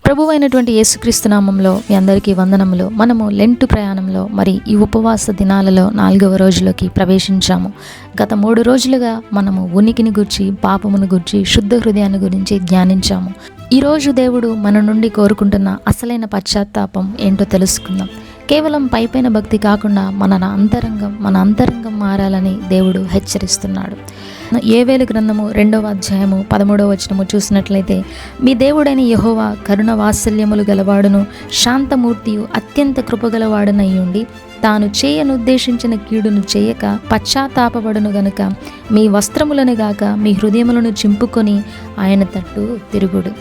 ప్రభువైనటువంటి యేసుక్రీస్తు నామంలో మీ అందరికీ వందనములు. మనము లెంటు ప్రయాణంలో మరి ఈ ఉపవాస దినాలలో 4వ రోజులోకి ప్రవేశించాము. గత 3 రోజులుగా మనము ఉనికిని గురించి, పాపమును గురించి, శుద్ధ హృదయాన్ని గురించి ధ్యానించాము. ఈరోజు దేవుడు మన నుండి కోరుకుంటున్న అసలైన పశ్చాత్తాపం ఏంటో తెలుసుకుందాం. కేవలం పైపైన భక్తి కాకుండా మన అంతరంగం మారాలని దేవుడు హెచ్చరిస్తున్నాడు. యోవేలు గ్రంథము 2వ అధ్యాయము 13వ వచనము చూసినట్లయితే, మీ దేవుడైన యెహోవా కరుణ వాత్సల్యములు గలవాడును శాంతమూర్తియు అత్యంత కృపగలవాడునయ్యుండి తాను చేయనుద్దేశించిన కీడును చేయక పశ్చాత్తాపపడును గనుక మీ వస్త్రములను గాక మీ హృదయములను చింపుకొని ఆయన తట్టు తిరుగుడు.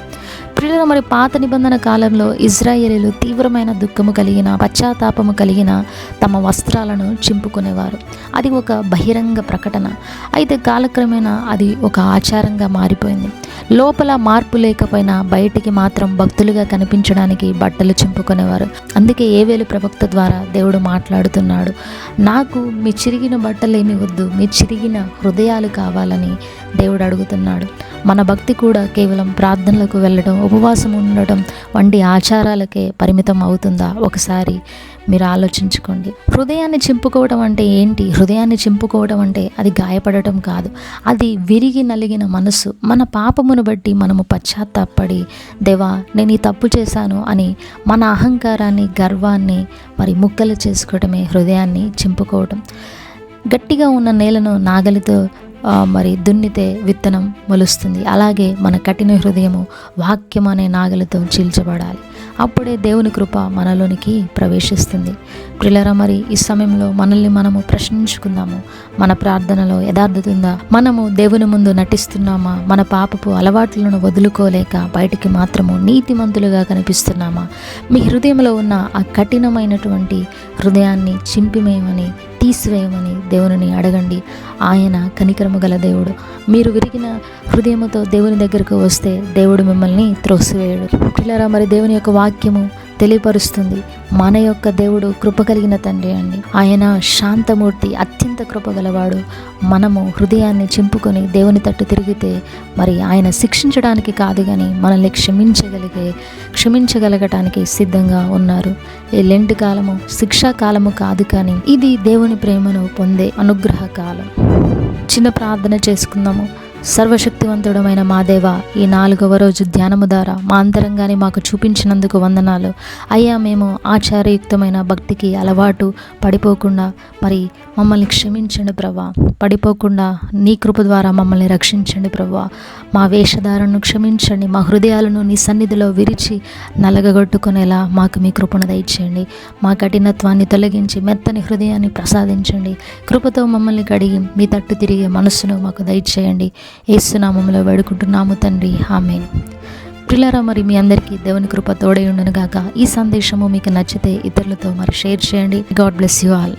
ప్రియులారా, మరి పాత నిబంధన కాలంలో ఇజ్రాయేలీలు తీవ్రమైన దుఃఖము కలిగిన, పశ్చాత్తాపము కలిగిన తమ వస్త్రాలను చింపుకునేవారు. అది ఒక బహిరంగ ప్రకటన. అయితే కాలక్రమేణా అది ఒక ఆచారంగా మారిపోయింది. లోపల మార్పు లేకపోయినా బయటికి మాత్రం భక్తులుగా కనిపించడానికి బట్టలు చింపుకునేవారు. అందుకే యోవేలు ప్రవక్త ద్వారా దేవుడు మాట్లాడుతున్నాడు, నాకు మీ చిరిగిన బట్టలేమి వద్దు, మీ చిరిగిన హృదయాలు కావాలని దేవుడు అడుగుతున్నాడు. మన భక్తి కూడా కేవలం ప్రార్థనలకు వెళ్ళడం, ఉపవాసం ఉండడం వంటి ఆచారాలకే పరిమితం అవుతుందా? ఒకసారి మీరు ఆలోచించుకోండి. హృదయాన్ని చింపుకోవడం అంటే ఏంటి? హృదయాన్ని చింపుకోవడం అంటే అది గాయపడటం కాదు, అది విరిగి నలిగిన మనసు. మన పాపమును బట్టి మనము పశ్చాత్తాపడి, దేవా నేను ఈ తప్పు చేశాను అని మన అహంకారాన్ని, గర్వాన్ని మరి ముక్కలు చేసుకోవడమే హృదయాన్ని చింపుకోవడం. గట్టిగా ఉన్న నేలను నాగలితో మరి దున్నితే విత్తనం మొలుస్తుంది. అలాగే మన కఠిన హృదయము వాక్యం అనే నాగలితో చీల్చబడాలి. అప్పుడే దేవుని కృప మనలోనికి ప్రవేశిస్తుంది. ప్రియులారా, మరి ఈ సమయంలో మనల్ని మనము ప్రశ్నించుకుందాము. మన ప్రార్థనలో యథార్థత ఉందా? మనము దేవుని ముందు నటిస్తున్నామా? మన పాపపు అలవాట్లను వదులుకోలేక బయటికి మాత్రము నీతిమంతులుగా కనిపిస్తున్నామా? మీ హృదయంలో ఉన్న ఆ కఠినమైనటువంటి హృదయాన్ని చింపివేయమని, తీసివేయమని దేవుని అడగండి. ఆయన కనికరము గల దేవుడు. మీరు విరిగిన హృదయముతో దేవుని దగ్గరకు వస్తే దేవుడు మిమ్మల్ని త్రోసివేయడు. ప్రియులారా, మరి దేవుని యొక్క వాక్యము తెలియపరుస్తుంది, మన యొక్క దేవుడు కృప కలిగిన తండ్రి అండి. ఆయన శాంతమూర్తి, అత్యంత కృపగలవాడు. మనము హృదయాన్ని చింపుకొని దేవుని తట్టు తిరిగితే మరి ఆయన శిక్షించడానికి కాదు కానీ మనల్ని క్షమించగలగటానికి సిద్ధంగా ఉన్నారు. ఈ లెంట్ కాలము శిక్షా కాలము కాదు, కానీ ఇది దేవుని ప్రేమను పొందే అనుగ్రహ కాలం. చిన్న ప్రార్థన చేసుకుందాము. సర్వశక్తివంతుడమైన మా దేవ, ఈ 4వ రోజు ధ్యానము ద్వారా మా అంతరంగాన్ని మాకు చూపించినందుకు వందనాలు అయ్యా. మేము ఆచారయుక్తమైన భక్తికి అలవాటు పడిపోకుండా మరి మమ్మల్ని క్షమించండి ప్రభా. పడిపోకుండా నీ కృప ద్వారా మమ్మల్ని రక్షించండి ప్రభా. మా వేషధారణను క్షమించండి. మా హృదయాలను నీ సన్నిధిలో విరిచి నలగగొట్టుకునేలా మాకు మీ కృపను దయచేయండి. మా కఠినత్వాన్ని తొలగించి మెత్తని హృదయాన్ని ప్రసాదించండి. కృపతో మమ్మల్ని కడిగి మీ తట్టు తిరిగే మనస్సును మాకు దయచేయండి. యేసు నామములో వేడుకుంటున్నాము తండ్రి, ఆమేన్. ప్రియులారా, మరి మీ అందరికీ దేవుని కృప తోడై ఉండును గాక. ఈ సందేశము మీకు నచ్చితే ఇతరులతో మరి షేర్ చేయండి. God bless you all.